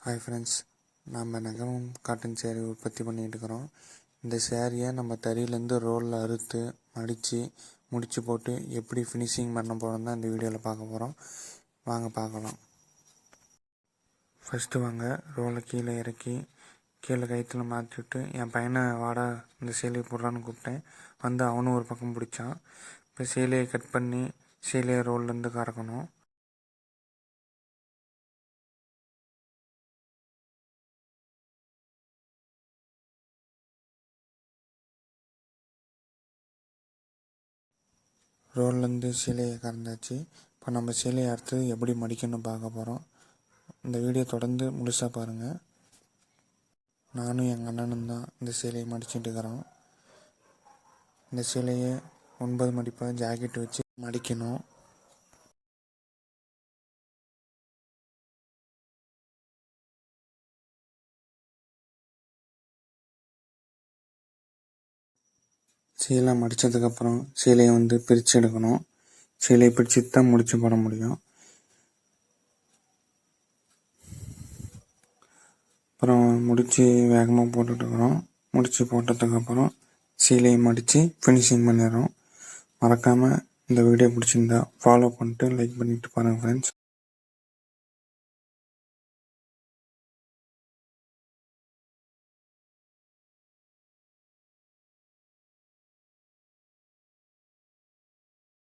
Hi friends, நம்ம நகரம் cotton sari உற்பத்தி பண்ணிகிட்டு இருக்கிறோம். இந்த சேரீயை நம்ம தறியிலேருந்து ரோலில் அறுத்து மடித்து முடிச்சு போட்டு எப்படி ஃபினிஷிங் பண்ண போகிறோம் தான் இந்த வீடியோவில் பார்க்க போகிறோம். வாங்க பார்க்கலாம். ஃபஸ்ட்டு வாங்க ரோலை கீழே இறக்கி கீழே கயிற்றுல மாற்றிவிட்டு என் பையனை வாடா இந்த சேலையை போடுறான்னு கூப்பிட்டேன். வந்து அவனும் ஒரு பக்கம் பிடிச்சான். இப்போ சேலையை கட் பண்ணி சேலையை ரோல்லேருந்து கறக்கணும். ரோல்லேருந்து சேலையை கறந்தாச்சு. இப்போ நம்ம சேலையை அடுத்து எப்படி மடிக்கணும்னு பார்க்க போகிறோம். இந்த வீடியோ தொடர்ந்து முழுசாக பாருங்கள். நானும் எங்கள் அண்ணனும் தான் இந்த சேலையை மடிச்சுட்டு இருக்கிறோம். இந்த சேலையை 9 மடிப்பாக ஜாக்கெட் வச்சு மடிக்கணும். சேலை மடித்ததுக்கப்புறம் சேலையை பிரித்து எடுக்கணும். சேலையை பிரித்து தான் முடிச்சு போட முடியும். அப்புறம் முடிச்சு வேகமாக போட்டுட்டுருக்குறோம். முடிச்சு போட்டதுக்கப்புறம் சேலையை மடித்து ஃபினிஷிங் பண்ணிடுறோம். மறக்காமல் இந்த வீடியோ பிடிச்சிருந்தா ஃபாலோ பண்ணிட்டு லைக் பண்ணிவிட்டு பாருங்கள் ஃப்ரெண்ட்ஸ்.